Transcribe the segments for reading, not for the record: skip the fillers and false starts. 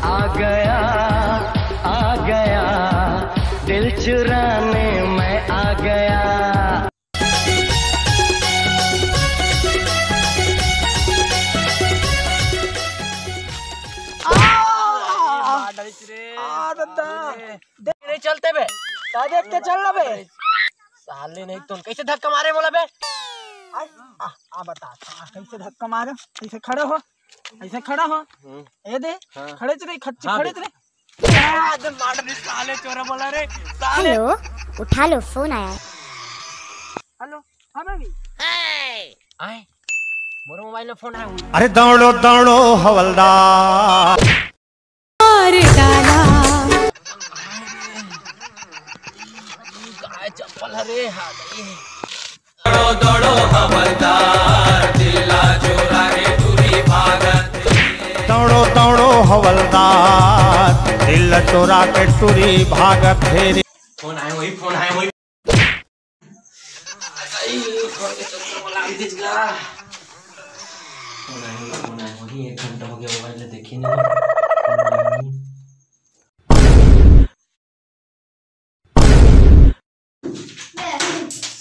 आ गया, दिल चुराने मैं आ गया। नहीं चलते बे, देख के चल ना बे। साले नहीं तुम कैसे धक्का मारे बोला बे? बता कैसे धक्का मारे? ऐसे खड़े हो, ऐसे खड़ा हो, ये दे खड़े चले, खड़े चले। साले चोरा बोला रे साले। हेलो, उठा लो, फोन आया है। हेलो, हाँ बेबी। आए मोरे मोबाइल में फोन आया। अरे दौड़ो दौड़ो हवलदार। चप्पल हरे दौड़ो दौड़ो हवलदार, दिला चोरा के टुरी भागत। दौड़ो दौड़ो हवलदार, दिल चोरा के टुरी भागत फेरी। फोन आए वही, फोन आए वही। फोन आए वही, 1 घंटा हो गया मोबाइल देखी नहीं।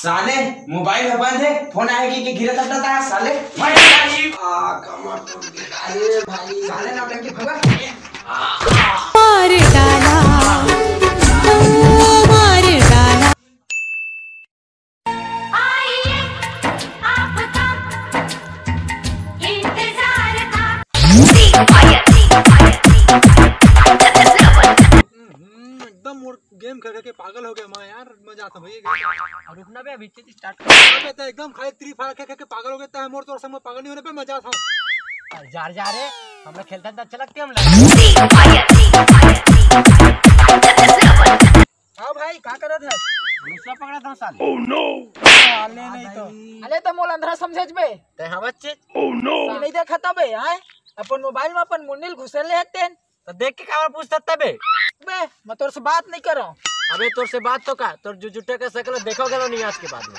साले मोबाइल बंद है, फोन आएगी कि गिरा तब है साले। कमर टूट गया। अरे भाई साले ना लेके भगा। मार डाला, मार डाला। आइए आपका इंतजार था। एकदम गेम खेल के पागल हो गया मैं यार, मजा आता भाई। और रुकना बे, अभी स्टार्ट कर। तो एकदम खाली फ्री फायर खेल के पागल हो गए थे मोर, तो संग में पागल नहीं होने पे मजा आता। जार जा रे हम लोग खेलते तो अच्छा लगते हम लोग। हां भाई क्या कर रहा था? दूसरा पकड़ा था साले। ओह नो, साले नहीं तो अरे तो मोल अंधरा समझ बे ते हम बच्चे। ओह नो, नहीं देखा था बे। हां अपन मोबाइल में अपन मुन्निल घुसल लेते तो देख के का पूछता था बे। बे मैं तोर से बात नहीं कर रहा हूँ। अबे तोर से बात तो का तोर जुजुटे का शकल देखोगे ना नहीं आज के बाद में।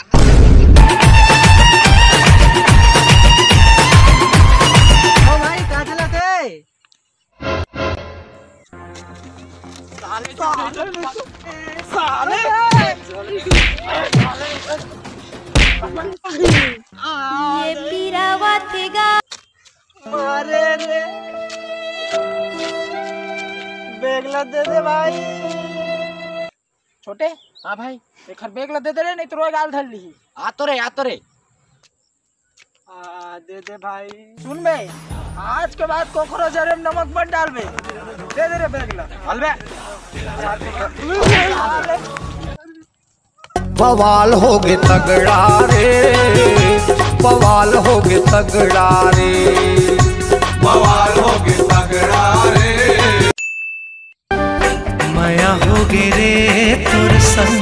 ओ भाई कहाँ चला थे? साले ये पीरावा थेगा। अरे रे बेगला दे दे भाई। छोटे हाँ भाई एक बेगला दे दे रे, नहीं तो रोज गाल धर ली। आ तो रे दे दे भाई। सुन बे, आज के बाद कोकरोच में नमक मत डाल बे। दे दे रे बेगला। हल बे बवाल होगे तगड़ा रे, बवाल होगे तगड़ा रे, बवाल होगे तगड़ा रे। माया होगे रे तोर संग,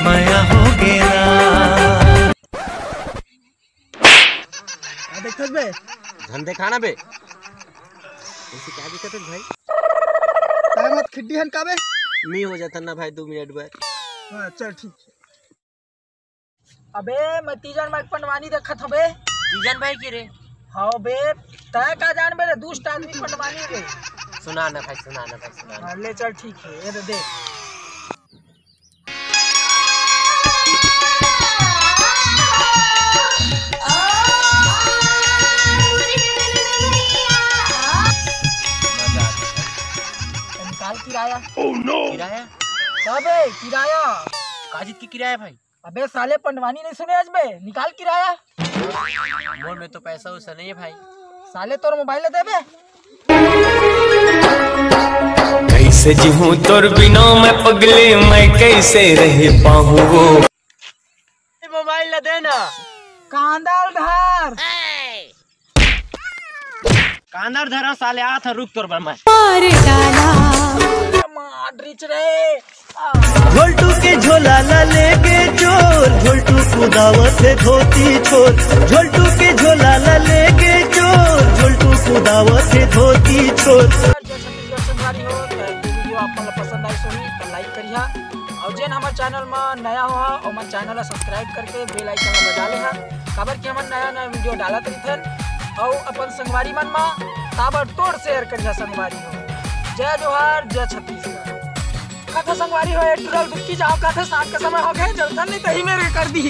माया होगे ना। देखत बे धंधे खाना बे। ऐसे क्या दिक्कत है भाई? मत खिड्डी हन का बे मी हो जाता ना भाई 2 मिनट बाद। हां चल ठीक है। अबे मैं तीजन माइक पंडवानी देखत हबे। तीजन भाई की रे? हां बे तय का जान बे, दुष्ट आदमी पंडवानी रे। सुना ना भाई। ले चल ठीक है, ये तो देख। निकाल किराया। ओह नो, किराया अबे किराया काजित की किराया भाई। अबे साले पंडवानी नहीं सुने आज बे, निकाल किराया। मोर में तो पैसा वैसा नहीं है भाई। साले तोर मोबाइल दे बे। कैसे जीऊं तोर बिना मैं पगले, मैं कैसे रह पाऊं वो। मोबाइल देना कांदर धार। कांदर धरा साले आ था रुक तोर पर मैं। मार डाला मार रिच रे। झोलटू के झोला ला लेके चोर, झोलटू कुदावत है धोती छोर। झोलटू के झोला ला लेके चोर, झोलटू कुदावत है धोती छोर। वीडियो आपको पसंद आई सोनी तो लाइक करिया, और जेन हमारे चैनल में नया हो और हमारे चैनल सब्सक्राइब करके बेल आइकन बजा लेहा, काबर कि हम नया वीडियो डालत रहथन। और अपन संगवारी मन में ताबड़तोड़ शेयर करिया संगवारी हो। जय जोहार जय छत्तीसगढ़। कथा संगवारी हो टुरल दुक्की जाओ कथा साथ का समय हो गए जलता नहीं तही मेरे कर दी।